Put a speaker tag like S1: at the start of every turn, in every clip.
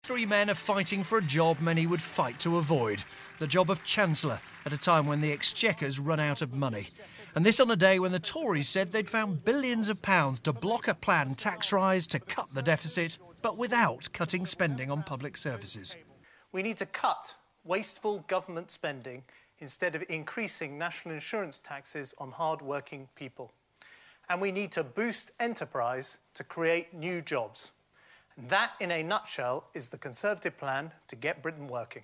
S1: Three men are fighting for a job many would fight to avoid, the job of Chancellor, at a time when the Exchequer's run out of money. And this on a day when the Tories said they'd found billions of pounds to block a planned tax rise to cut the deficit, but without cutting spending on public services.
S2: We need to cut wasteful government spending instead of increasing national insurance taxes on hard-working people. And we need to boost enterprise to create new jobs. And that, in a nutshell, is the Conservative plan to get Britain working.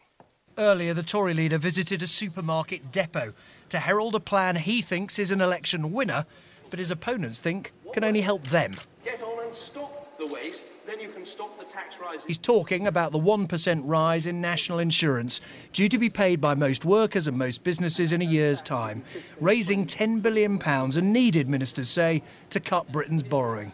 S1: Earlier, the Tory leader visited a supermarket depot to herald a plan he thinks is an election winner, but his opponents think can only help them.
S3: Get on and stop the waste, then you can stop the tax rise.
S1: He's talking about the 1% rise in national insurance, due to be paid by most workers and most businesses in a year's time, raising £10 billion and needed, ministers say, to cut Britain's borrowing.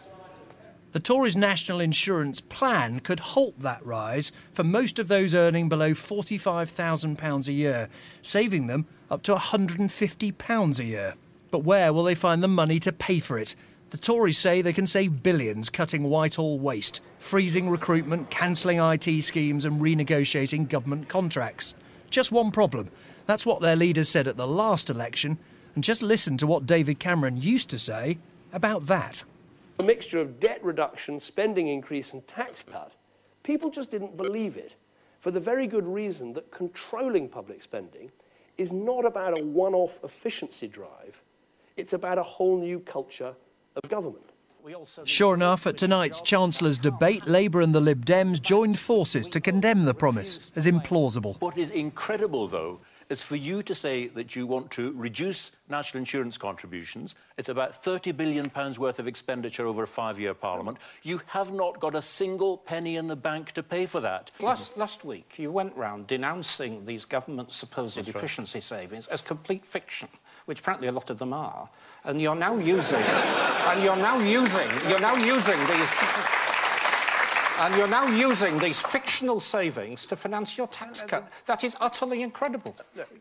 S1: The Tories' national insurance plan could halt that rise for most of those earning below £45,000 a year, saving them up to £150 a year. But where will they find the money to pay for it? The Tories say they can save billions cutting Whitehall waste, freezing recruitment, cancelling IT schemes and renegotiating government contracts. Just one problem. That's what their leaders said at the last election, and just listen to what David Cameron used to say about that.
S3: A mixture of debt reduction, spending increase and tax cut, people just didn't believe it for the very good reason that controlling public spending is not about a one-off efficiency drive, it's about a whole new culture of government.
S1: Sure enough, at tonight's Chancellors' debate, Labour and the Lib Dems joined forces to condemn the promise as implausible.
S4: What is incredible, though, is for you to say that you want to reduce national insurance contributions. It's about £30 billion worth of expenditure over a 5-year parliament. You have not got a single penny in the bank to pay for that.
S5: Last week, you went round denouncing these government supposed efficiency savings as complete fiction, which apparently a lot of them are, and you're now using these fictional savings to finance your tax cut. That is utterly incredible.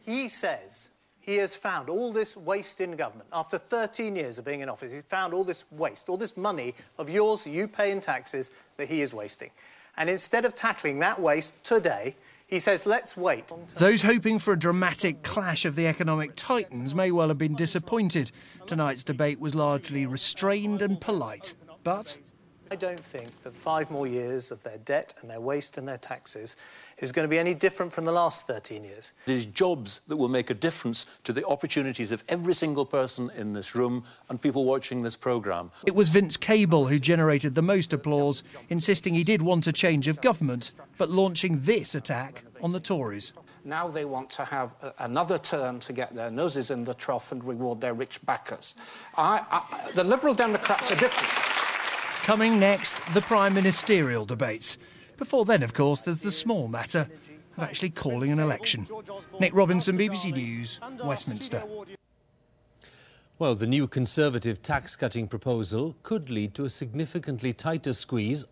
S2: He says he has found all this waste in government. After 13 years of being in office, he's found all this waste, all this money of yours that you pay in taxes that he is wasting. And instead of tackling that waste today, he says, let's wait.
S1: Those hoping for a dramatic clash of the economic titans may well have been disappointed. Tonight's debate was largely restrained and polite. But
S2: I don't think that 5 more years of their debt and their waste and their taxes is going to be any different from the last 13 years.
S4: It is jobs that will make a difference to the opportunities of every single person in this room and people watching this programme.
S1: It was Vince Cable who generated the most applause, insisting he did want a change of government, but launching this attack on the Tories.
S5: Now they want to have another turn to get their noses in the trough and reward their rich backers. The Liberal Democrats are different.
S1: Coming next, the prime ministerial debates. Before then, of course, there's the small matter of actually calling an election. Nick Robinson, BBC News, Westminster.
S6: Well, the new Conservative tax-cutting proposal could lead to a significantly tighter squeeze